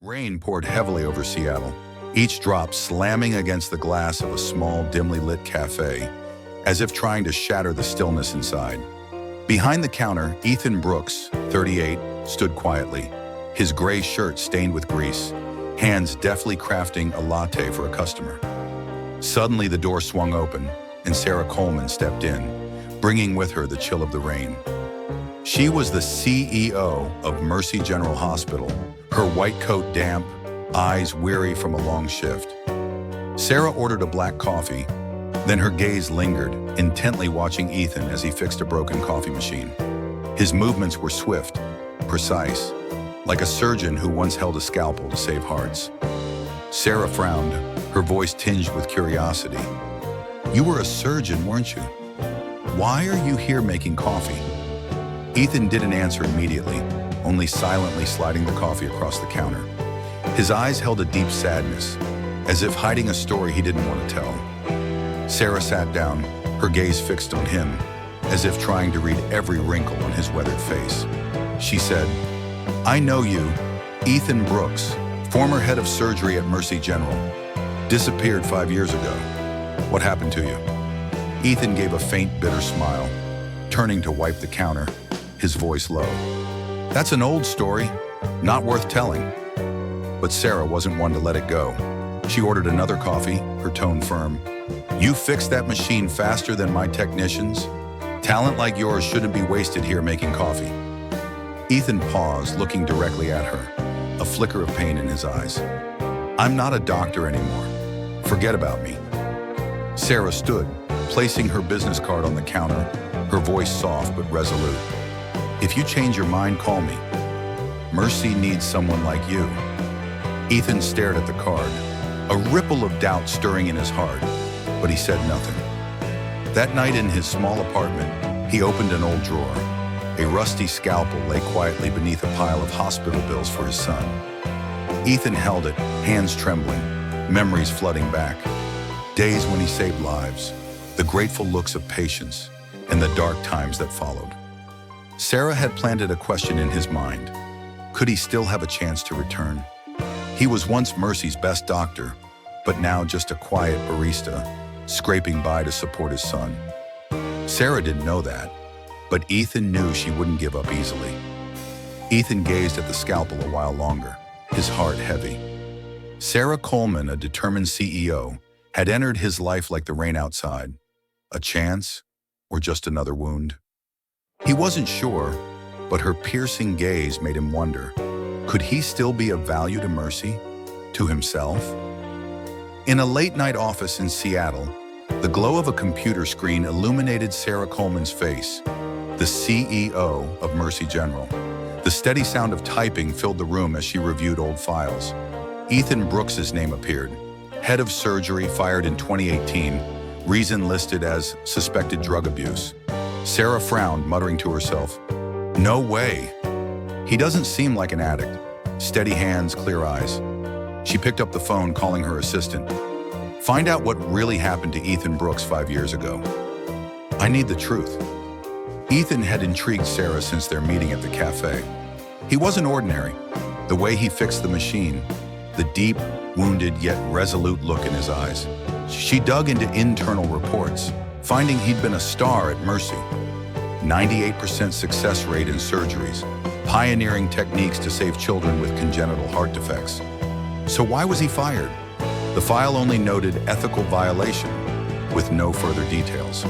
Rain poured heavily over Seattle, each drop slamming against the glass of a small, dimly lit cafe, as if trying to shatter the stillness inside. Behind the counter, Ethan Brooks, 38, stood quietly, his gray shirt stained with grease, hands deftly crafting a latte for a customer. Suddenly, the door swung open, and Sarah Coleman stepped in, bringing with her the chill of the rain. She was the CEO of Mercy General Hospital, her white coat damp, eyes weary from a long shift. Sarah ordered a black coffee, then her gaze lingered, intently watching Ethan as he fixed a broken coffee machine. His movements were swift, precise, like a surgeon who once held a scalpel to save hearts. Sarah frowned, her voice tinged with curiosity. "You were a surgeon, weren't you? Why are you here making coffee?" Ethan didn't answer immediately, only silently sliding the coffee across the counter. His eyes held a deep sadness, as if hiding a story he didn't want to tell. Sarah sat down, her gaze fixed on him, as if trying to read every wrinkle on his weathered face. She said, "I know you, Ethan Brooks, former head of surgery at Mercy General. Disappeared 5 years ago. What happened to you?" Ethan gave a faint, bitter smile, turning to wipe the counter, his voice low. "That's an old story, not worth telling." But Sarah wasn't one to let it go. She ordered another coffee, her tone firm. "You fixed that machine faster than my technicians? Talent like yours shouldn't be wasted here making coffee." Ethan paused, looking directly at her, a flicker of pain in his eyes. "I'm not a doctor anymore. Forget about me." Sarah stood, placing her business card on the counter, her voice soft but resolute. "If you change your mind, call me. Mercy needs someone like you." Ethan stared at the card, a ripple of doubt stirring in his heart, but he said nothing. That night in his small apartment, he opened an old drawer. A rusty scalpel lay quietly beneath a pile of hospital bills for his son. Ethan held it, hands trembling, memories flooding back. Days when he saved lives, the grateful looks of patients, and the dark times that followed. Sarah had planted a question in his mind. Could he still have a chance to return? He was once Mercy's best doctor, but now just a quiet barista, scraping by to support his son. Sarah didn't know that, but Ethan knew she wouldn't give up easily. Ethan gazed at the scalpel a while longer, his heart heavy. Sarah Coleman, a determined CEO, had entered his life like the rain outside. A chance, or just another wound? He wasn't sure, but her piercing gaze made him wonder, could he still be of value to Mercy? To himself? In a late-night office in Seattle, the glow of a computer screen illuminated Sarah Coleman's face, the CEO of Mercy General. The steady sound of typing filled the room as she reviewed old files. Ethan Brooks's name appeared. Head of surgery, fired in 2018, reason listed as suspected drug abuse. Sarah frowned, muttering to herself, "No way. He doesn't seem like an addict." Steady hands, clear eyes. She picked up the phone, calling her assistant. "Find out what really happened to Ethan Brooks 5 years ago. I need the truth." Ethan had intrigued Sarah since their meeting at the cafe. He wasn't ordinary. The way he fixed the machine, the deep, wounded yet resolute look in his eyes. She dug into internal reports, finding he'd been a star at Mercy. 98% success rate in surgeries, pioneering techniques to save children with congenital heart defects. So why was he fired? The file only noted ethical violation, with no further details.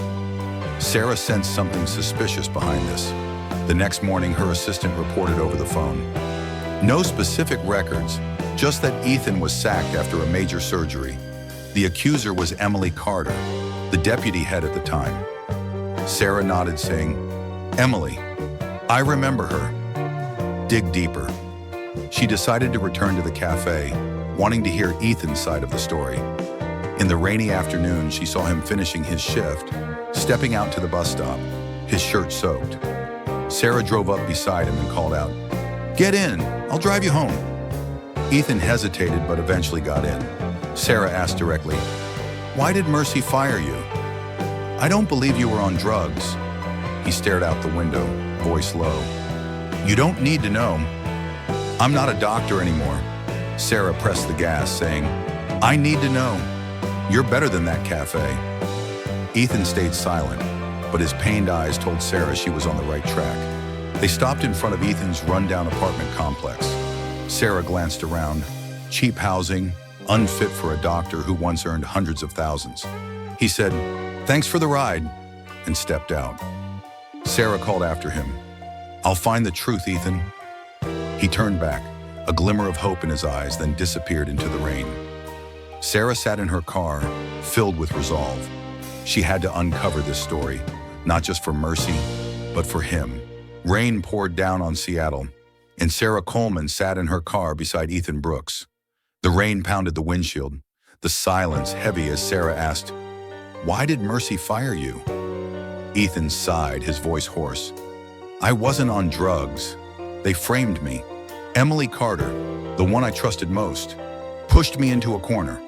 Sarah sensed something suspicious behind this. The next morning, her assistant reported over the phone. No specific records, just that Ethan was sacked after a major surgery. The accuser was Emily Carter, the deputy head at the time. Sarah nodded, saying, "Emily, I remember her." Dig deeper. She decided to return to the cafe, wanting to hear Ethan's side of the story. In the rainy afternoon, she saw him finishing his shift, stepping out to the bus stop, his shirt soaked. Sarah drove up beside him and called out, "Get in, I'll drive you home." Ethan hesitated but eventually got in. Sarah asked directly, "Why did Mercy fire you?" "I don't believe you were on drugs." He stared out the window, voice low. "You don't need to know. I'm not a doctor anymore. Sarah pressed the gas, saying, "I need to know. You're better than that cafe." Ethan stayed silent, but his pained eyes told Sarah she was on the right track. They stopped in front of Ethan's rundown apartment complex. Sarah glanced around. Cheap housing, unfit for a doctor who once earned hundreds of thousands. He said, "Thanks for the ride," and stepped out. Sarah called after him, "I'll find the truth, Ethan." He turned back, a glimmer of hope in his eyes, then disappeared into the rain. Sarah sat in her car, filled with resolve. She had to uncover this story, not just for Mercy, but for him. Rain poured down on Seattle, and Sarah Coleman sat in her car beside Ethan Brooks. The rain pounded the windshield, the silence heavy as Sarah asked, "Why did Mercy fire you?" Ethan sighed, his voice hoarse. "I wasn't on drugs. They framed me. Emily Carter, the one I trusted most, pushed me into a corner."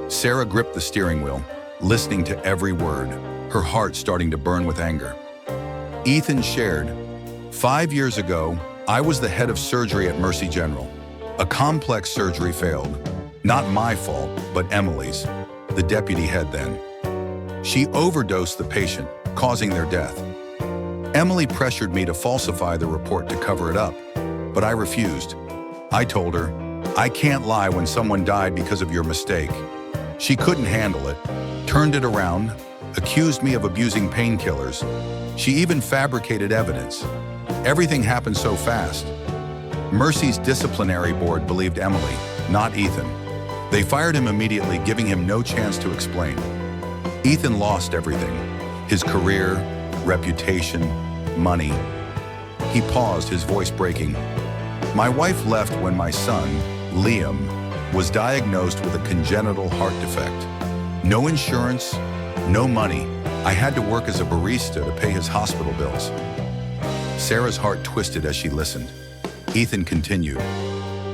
Sarah gripped the steering wheel, listening to every word, her heart starting to burn with anger. Ethan shared, "5 years ago, I was the head of surgery at Mercy General. A complex surgery failed. Not my fault, but Emily's, the deputy head then. She overdosed the patient, causing their death. Emily pressured me to falsify the report to cover it up, but I refused. I told her, 'I can't lie when someone died because of your mistake.' She couldn't handle it, turned it around, accused me of abusing painkillers. She even fabricated evidence. Everything happened so fast. Mercy's disciplinary board believed Emily, not Ethan. They fired him immediately, giving him no chance to explain. Ethan lost everything, his career, reputation, money." He paused, his voice breaking. "My wife left when my son, Liam, was diagnosed with a congenital heart defect. No insurance, no money. I had to work as a barista to pay his hospital bills." Sarah's heart twisted as she listened. Ethan continued,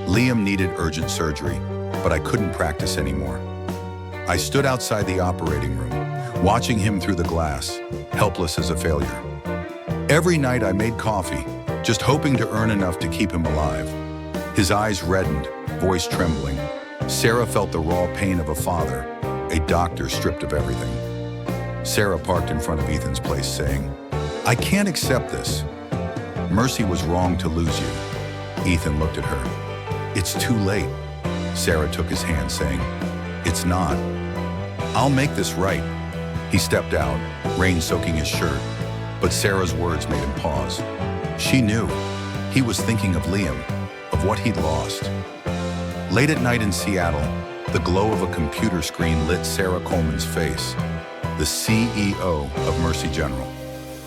"Liam needed urgent surgery, but I couldn't practice anymore. I stood outside the operating room, watching him through the glass, helpless as a failure. Every night I made coffee, just hoping to earn enough to keep him alive." His eyes reddened, voice trembling. Sarah felt the raw pain of a father, a doctor stripped of everything. Sarah parked in front of Ethan's place, saying, "I can't accept this. Mercy was wrong to lose you." Ethan looked at her. "It's too late." Sarah took his hand, saying, "It's not. I'll make this right." He stepped out, rain soaking his shirt, but Sarah's words made him pause. She knew. He was thinking of Liam, of what he'd lost. Late at night in Seattle, the glow of a computer screen lit Sarah Coleman's face, the CEO of Mercy General.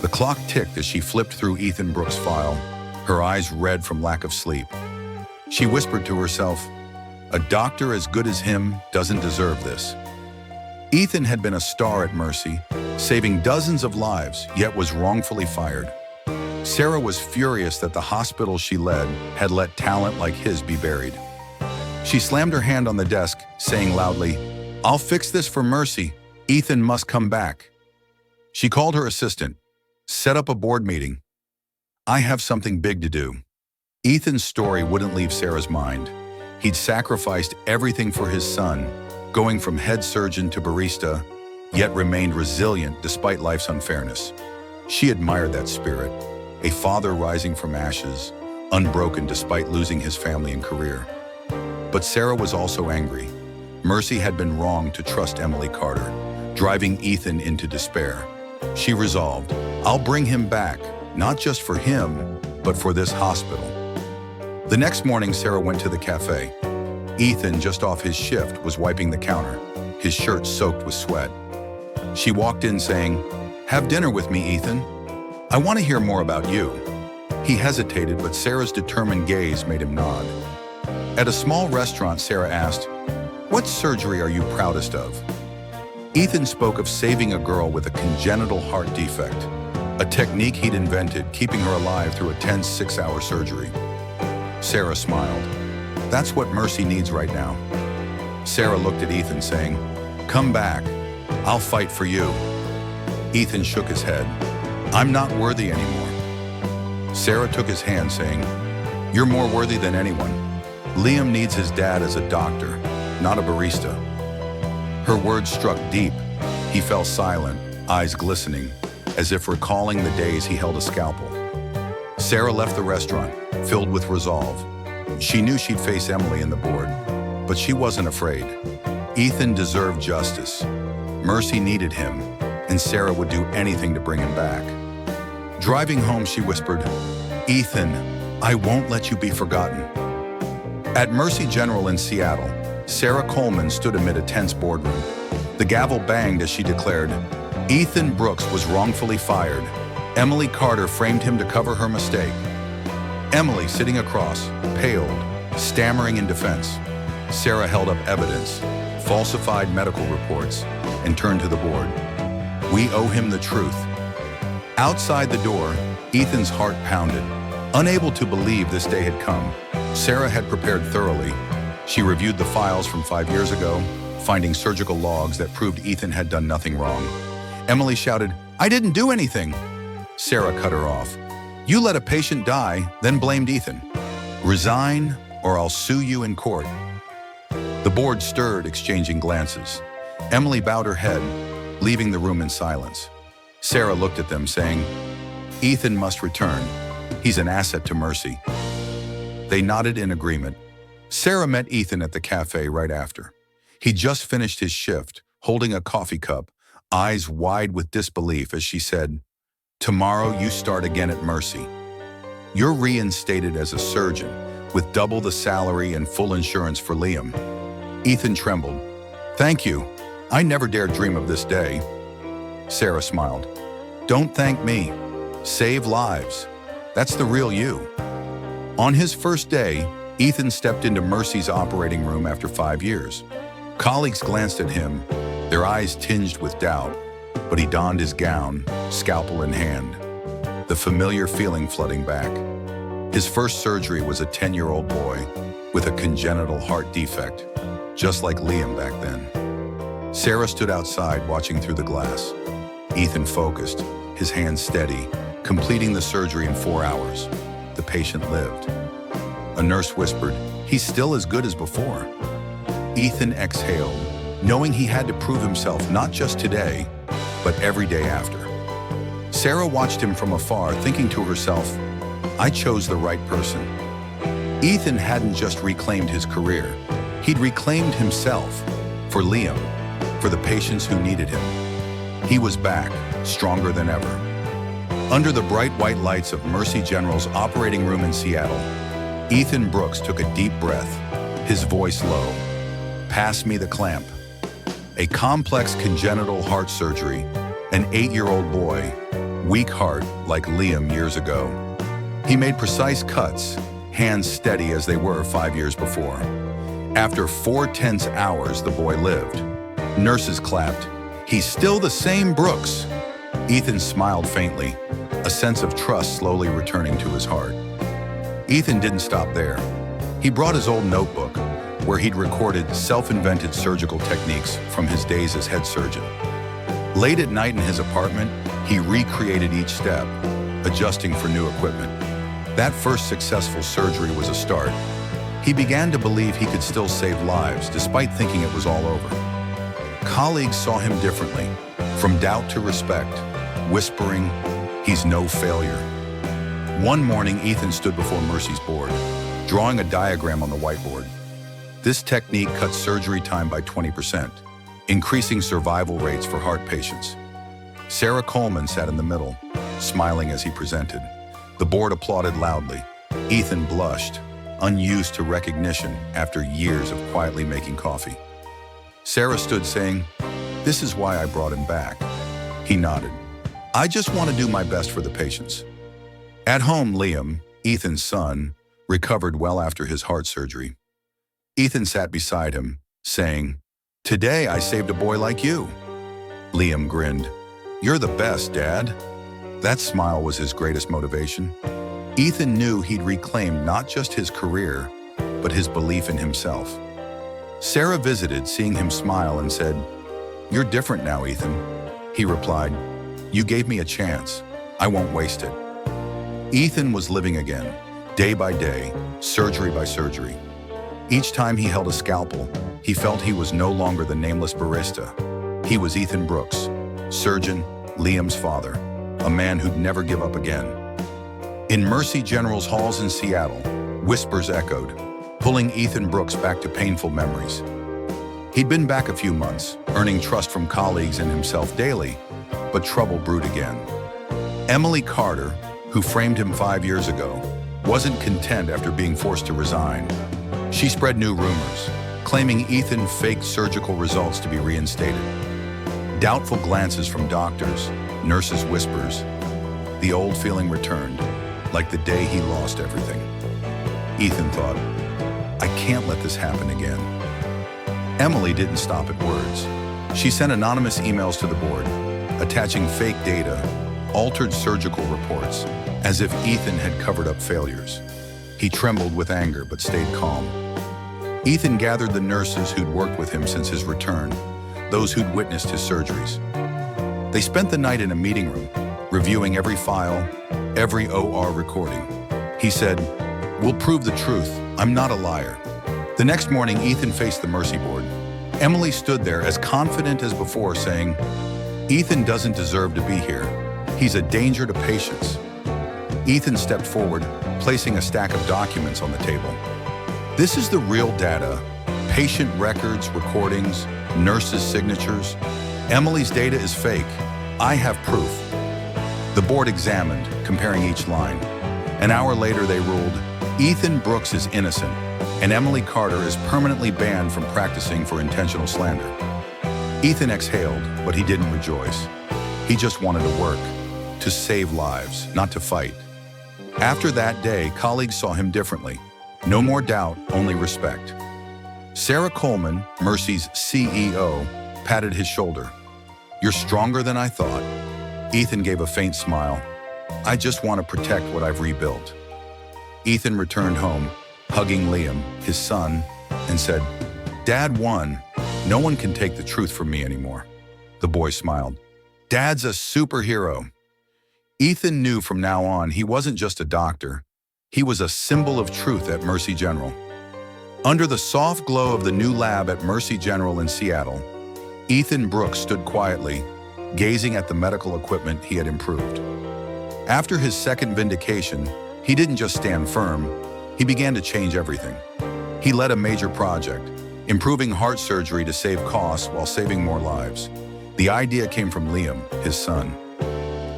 The clock ticked as she flipped through Ethan Brooks' file, her eyes red from lack of sleep. She whispered to herself, "A doctor as good as him doesn't deserve this." Ethan had been a star at Mercy, saving dozens of lives, yet was wrongfully fired. Sarah was furious that the hospital she led had let talent like his be buried. She slammed her hand on the desk, saying loudly, "I'll fix this for Mercy. Ethan must come back." She called her assistant, "Set up a board meeting. I have something big to do." Ethan's story wouldn't leave Sarah's mind. He'd sacrificed everything for his son, going from head surgeon to barista, yet remained resilient despite life's unfairness. She admired that spirit, a father rising from ashes, unbroken despite losing his family and career. But Sarah was also angry. Mercy had been wrong to trust Emily Carter, driving Ethan into despair. She resolved, "I'll bring him back, not just for him, but for this hospital." The next morning, Sarah went to the cafe. Ethan, just off his shift, was wiping the counter, his shirt soaked with sweat. She walked in saying, "Have dinner with me, Ethan. I want to hear more about you." He hesitated, but Sarah's determined gaze made him nod. At a small restaurant, Sarah asked, "What surgery are you proudest of?" Ethan spoke of saving a girl with a congenital heart defect, a technique he'd invented, keeping her alive through a tense 6-hour surgery. Sarah smiled. "That's what Mercy needs right now." Sarah looked at Ethan, saying, "Come back. I'll fight for you." Ethan shook his head. "I'm not worthy anymore." Sarah took his hand, saying, "You're more worthy than anyone. Liam needs his dad as a doctor, not a barista. Her words struck deep. He fell silent, eyes glistening, as if recalling the days he held a scalpel. Sarah left the restaurant, filled with resolve. She knew she'd face Emily and the board, but she wasn't afraid. Ethan deserved justice. Mercy needed him, and Sarah would do anything to bring him back. Driving home, she whispered, "Ethan, I won't let you be forgotten." At Mercy General in Seattle, Sarah Coleman stood amid a tense boardroom. The gavel banged as she declared, Ethan Brooks was wrongfully fired. Emily Carter framed him to cover her mistake. Emily, sitting across, paled, stammering in defense. Sarah held up evidence, falsified medical reports, and turned to the board. "We owe him the truth." Outside the door, Ethan's heart pounded. Unable to believe this day had come, Sarah had prepared thoroughly. She reviewed the files from 5 years ago, finding surgical logs that proved Ethan had done nothing wrong. Emily shouted, "I didn't do anything!" Sarah cut her off. "You let a patient die, then blamed Ethan. Resign, or I'll sue you in court." The board stirred, exchanging glances. Emily bowed her head, leaving the room in silence. Sarah looked at them, saying, "Ethan must return. He's an asset to Mercy." They nodded in agreement. Sarah met Ethan at the cafe right after. He just finished his shift, holding a coffee cup, eyes wide with disbelief as she said, "Tomorrow you start again at Mercy. You're reinstated as a surgeon, with double the salary and full insurance for Liam." Ethan trembled. "Thank you. I never dared dream of this day." Sarah smiled. "Don't thank me. Save lives. That's the real you." On his first day, Ethan stepped into Mercy's operating room after 5 years. Colleagues glanced at him, their eyes tinged with doubt, but he donned his gown, scalpel in hand, the familiar feeling flooding back. His first surgery was a 10-year-old boy with a congenital heart defect, just like Liam back then. Sarah stood outside watching through the glass. Ethan focused, his hands steady, completing the surgery in 4 hours. The patient lived. A nurse whispered, "He's still as good as before." Ethan exhaled, knowing he had to prove himself not just today, but every day after. Sarah watched him from afar, thinking to herself, "I chose the right person." Ethan hadn't just reclaimed his career. He'd reclaimed himself, for Liam, for the patients who needed him. He was back, stronger than ever. Under the bright white lights of Mercy General's operating room in Seattle, Ethan Brooks took a deep breath, his voice low. "Pass me the clamp." A complex congenital heart surgery, an 8-year-old boy, weak heart like Liam years ago. He made precise cuts, hands steady as they were 5 years before. After 4 tense hours, the boy lived. Nurses clapped. "He's still the same Brooks." Ethan smiled faintly, a sense of trust slowly returning to his heart. Ethan didn't stop there. He brought his old notebook, where he'd recorded self-invented surgical techniques from his days as head surgeon. Late at night in his apartment, he recreated each step, adjusting for new equipment. That first successful surgery was a start. He began to believe he could still save lives, despite thinking it was all over. Colleagues saw him differently, from doubt to respect, whispering, "He's no failure." One morning, Ethan stood before Mercy's board, drawing a diagram on the whiteboard. This technique cut surgery time by 20%, increasing survival rates for heart patients. Sarah Coleman sat in the middle, smiling as he presented. The board applauded loudly. Ethan blushed, unused to recognition after years of quietly making coffee. Sarah stood saying, "This is why I brought him back." He nodded. "I just want to do my best for the patients." At home, Liam, Ethan's son, recovered well after his heart surgery. Ethan sat beside him, saying, "Today I saved a boy like you." Liam grinned. "You're the best, Dad." That smile was his greatest motivation. Ethan knew he'd reclaimed not just his career, but his belief in himself. Sarah visited, seeing him smile, and said, "You're different now, Ethan." He replied, "You gave me a chance. I won't waste it." Ethan was living again, day by day, surgery by surgery. Each time he held a scalpel, he felt he was no longer the nameless barista. He was Ethan Brooks, surgeon, Liam's father, a man who'd never give up again. In Mercy General's halls in Seattle, whispers echoed, pulling Ethan Brooks back to painful memories. He'd been back a few months, earning trust from colleagues and himself daily, but trouble brewed again. Emily Carter, who framed him 5 years ago, wasn't content after being forced to resign. She spread new rumors, claiming Ethan faked surgical results to be reinstated. Doubtful glances from doctors, nurses' whispers. The old feeling returned, like the day he lost everything. Ethan thought, I can't let this happen again. Emily didn't stop at words. She sent anonymous emails to the board, attaching fake data, altered surgical reports, as if Ethan had covered up failures. He trembled with anger but stayed calm. Ethan gathered the nurses who'd worked with him since his return, those who'd witnessed his surgeries. They spent the night in a meeting room, reviewing every file, every OR recording. He said, "We'll prove the truth. I'm not a liar." The next morning, Ethan faced the Mercy board. Emily stood there as confident as before, saying, "Ethan doesn't deserve to be here. He's a danger to patients." Ethan stepped forward, placing a stack of documents on the table. "This is the real data, patient records, recordings, nurses' signatures. Emily's data is fake. I have proof." The board examined, comparing each line. An hour later, they ruled, Ethan Brooks is innocent, and Emily Carter is permanently banned from practicing for intentional slander. Ethan exhaled, but he didn't rejoice. He just wanted to work, to save lives, not to fight. After that day, colleagues saw him differently. No more doubt, only respect. Sarah Coleman, Mercy's CEO, patted his shoulder. "You're stronger than I thought." Ethan gave a faint smile. "I just want to protect what I've rebuilt." Ethan returned home, hugging Liam, his son, and said, "Dad won. No one can take the truth from me anymore." The boy smiled. "Dad's a superhero." Ethan knew from now on he wasn't just a doctor. He was a symbol of truth at Mercy General. Under the soft glow of the new lab at Mercy General in Seattle, Ethan Brooks stood quietly, gazing at the medical equipment he had improved. After his second vindication, he didn't just stand firm, he began to change everything. He led a major project, improving heart surgery to save costs while saving more lives. The idea came from Liam, his son.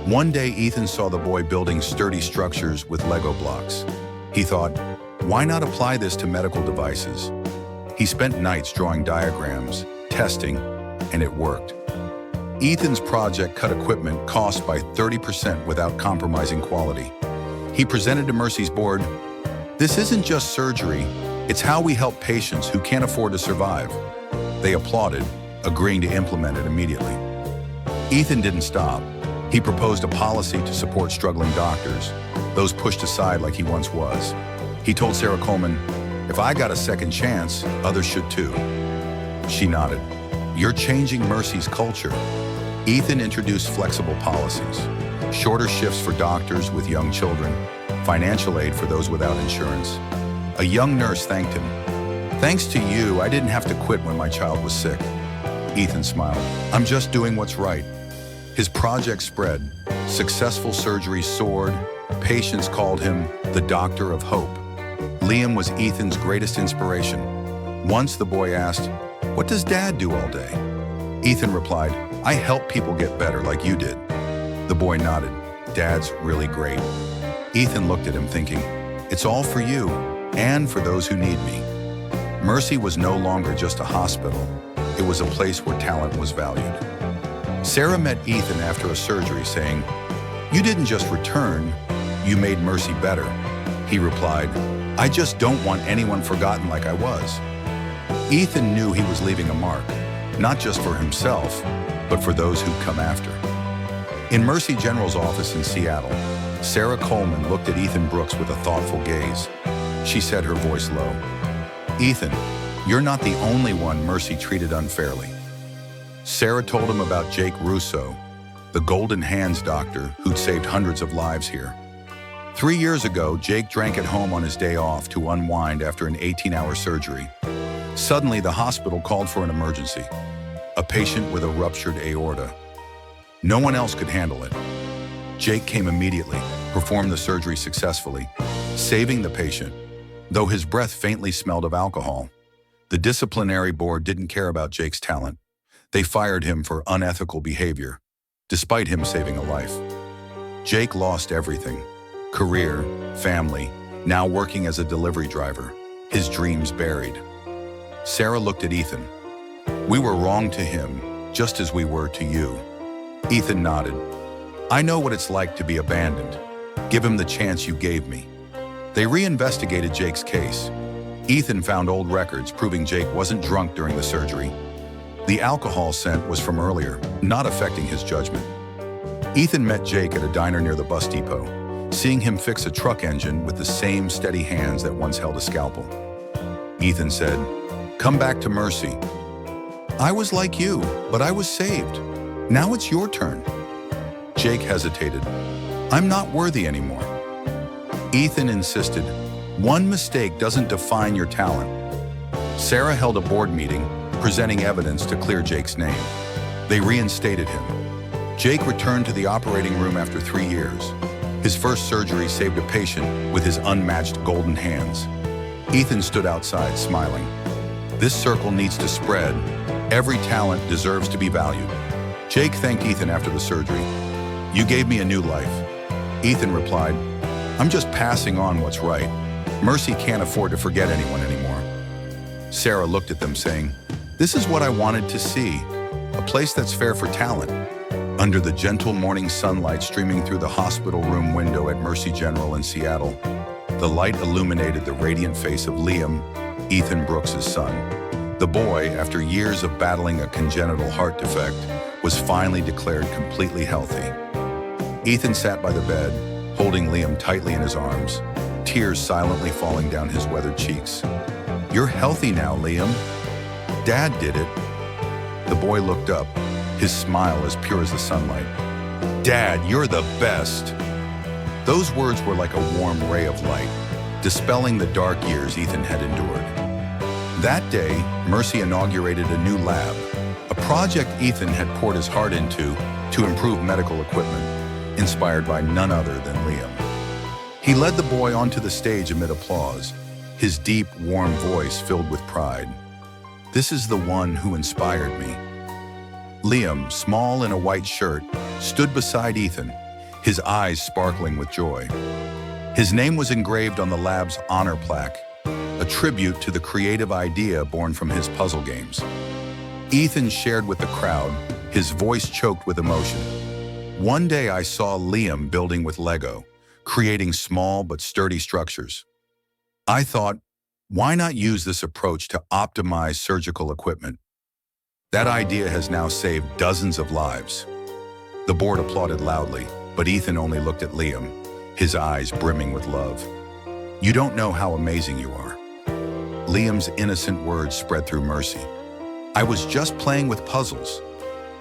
One day, Ethan saw the boy building sturdy structures with Lego blocks. He thought, why not apply this to medical devices? He spent nights drawing diagrams, testing, and it worked. Ethan's project cut equipment cost by 30% without compromising quality. He presented to Mercy's board, "This isn't just surgery, it's how we help patients who can't afford to survive." They applauded, agreeing to implement it immediately. Ethan didn't stop. He proposed a policy to support struggling doctors, those pushed aside like he once was. He told Sarah Coleman, "If I got a second chance, others should too." She nodded. "You're changing Mercy's culture." Ethan introduced flexible policies, shorter shifts for doctors with young children, financial aid for those without insurance. A young nurse thanked him. "Thanks to you, I didn't have to quit when my child was sick." Ethan smiled. "I'm just doing what's right." His project spread. Successful surgeries soared. Patients called him the Doctor of Hope. Liam was Ethan's greatest inspiration. Once the boy asked, "What does Dad do all day?" Ethan replied, "I help people get better like you did." The boy nodded. "Dad's really great." Ethan looked at him thinking, "It's all for you and for those who need me." Mercy was no longer just a hospital. It was a place where talent was valued. Sarah met Ethan after a surgery saying, "You didn't just return, you made Mercy better." He replied, "I just don't want anyone forgotten like I was." Ethan knew he was leaving a mark, not just for himself, but for those who'd come after. In Mercy General's office in Seattle, Sarah Coleman looked at Ethan Brooks with a thoughtful gaze. She said, her voice low, "Ethan, you're not the only one Mercy treated unfairly." Sarah told him about Jake Russo, the Golden Hands doctor who'd saved hundreds of lives here. 3 years ago, Jake drank at home on his day off to unwind after an 18-hour surgery. Suddenly, the hospital called for an emergency. A patient with a ruptured aorta. No one else could handle it. Jake came immediately, performed the surgery successfully, saving the patient, though his breath faintly smelled of alcohol. The disciplinary board didn't care about Jake's talent. They fired him for unethical behavior, despite him saving a life. Jake lost everything. Career, family, now working as a delivery driver, his dreams buried. Sarah looked at Ethan. We were wrong to him, just as we were to you. Ethan nodded. I know what it's like to be abandoned. Give him the chance you gave me. They reinvestigated Jake's case. Ethan found old records proving Jake wasn't drunk during the surgery. The alcohol scent was from earlier, not affecting his judgment. Ethan met Jake at a diner near the bus depot, seeing him fix a truck engine with the same steady hands that once held a scalpel. Ethan said, "Come back to Mercy. I was like you, but I was saved. Now it's your turn." Jake hesitated. "I'm not worthy anymore." Ethan insisted, "One mistake doesn't define your talent." Sarah held a board meeting, presenting evidence to clear Jake's name. They reinstated him. Jake returned to the operating room after 3 years. His first surgery saved a patient with his unmatched golden hands. Ethan stood outside, smiling. This circle needs to spread. Every talent deserves to be valued. Jake thanked Ethan after the surgery. "You gave me a new life." Ethan replied, "I'm just passing on what's right. Mercy can't afford to forget anyone anymore." Sarah looked at them saying, "This is what I wanted to see, a place that's fair for talent." Under the gentle morning sunlight streaming through the hospital room window at Mercy General in Seattle, the light illuminated the radiant face of Liam, Ethan Brooks' son. The boy, after years of battling a congenital heart defect, was finally declared completely healthy. Ethan sat by the bed, holding Liam tightly in his arms, tears silently falling down his weathered cheeks. "You're healthy now, Liam. Dad did it." The boy looked up, his smile as pure as the sunlight. "Dad, you're the best." Those words were like a warm ray of light, dispelling the dark years Ethan had endured. That day, Mercy inaugurated a new lab, a project Ethan had poured his heart into to improve medical equipment, inspired by none other than Liam. He led the boy onto the stage amid applause, his deep, warm voice filled with pride. "This is the one who inspired me." Liam, small in a white shirt, stood beside Ethan, his eyes sparkling with joy. His name was engraved on the lab's honor plaque, a tribute to the creative idea born from his puzzle games. Ethan shared with the crowd, his voice choked with emotion. "One day I saw Liam building with Lego, creating small but sturdy structures. I thought, why not use this approach to optimize surgical equipment? That idea has now saved dozens of lives." The board applauded loudly, but Ethan only looked at Liam, his eyes brimming with love. "You don't know how amazing you are." Liam's innocent words spread through Mercy. "I was just playing with puzzles.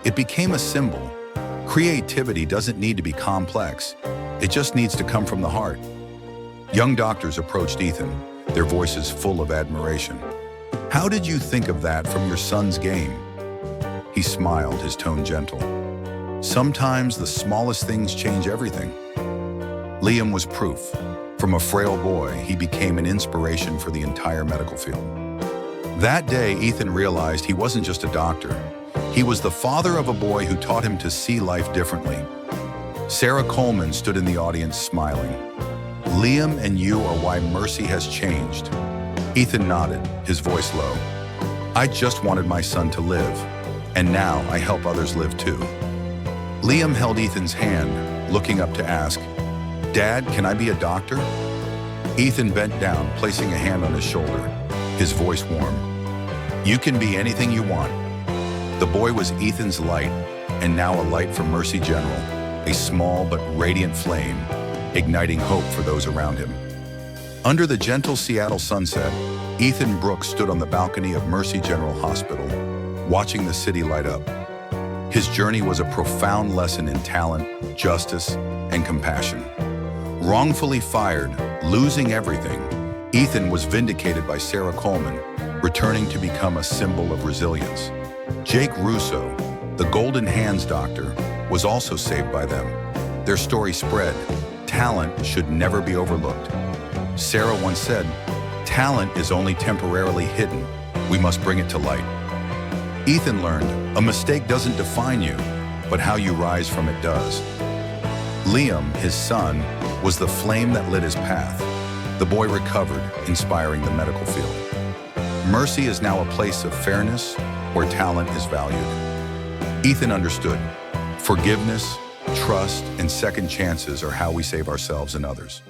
It became a symbol. Creativity doesn't need to be complex. It just needs to come from the heart." Young doctors approached Ethan, their voices full of admiration. "How did you think of that from your son's game?" He smiled, his tone gentle. "Sometimes the smallest things change everything." Liam was proof. From a frail boy, he became an inspiration for the entire medical field. That day, Ethan realized he wasn't just a doctor. He was the father of a boy who taught him to see life differently. Sarah Coleman stood in the audience smiling. "Liam and you are why Mercy has changed." Ethan nodded, his voice low. "I just wanted my son to live, and now I help others live too." Liam held Ethan's hand, looking up to ask, "Dad, can I be a doctor?" Ethan bent down, placing a hand on his shoulder, his voice warm. "You can be anything you want." The boy was Ethan's light, and now a light from Mercy General, a small but radiant flame, igniting hope for those around him. Under the gentle Seattle sunset, Ethan Brooks stood on the balcony of Mercy General Hospital, watching the city light up. His journey was a profound lesson in talent, justice, and compassion. Wrongfully fired, losing everything, Ethan was vindicated by Sarah Coleman, returning to become a symbol of resilience. Jake Russo, the Golden Hands doctor, was also saved by them. Their story spread. Talent should never be overlooked. Sarah once said, "Talent is only temporarily hidden. We must bring it to light." Ethan learned, a mistake doesn't define you, but how you rise from it does. Liam, his son, was the flame that lit his path. The boy recovered, inspiring the medical field. Mercy is now a place of fairness where talent is valued. Ethan understood. Forgiveness, trust, and second chances are how we save ourselves and others.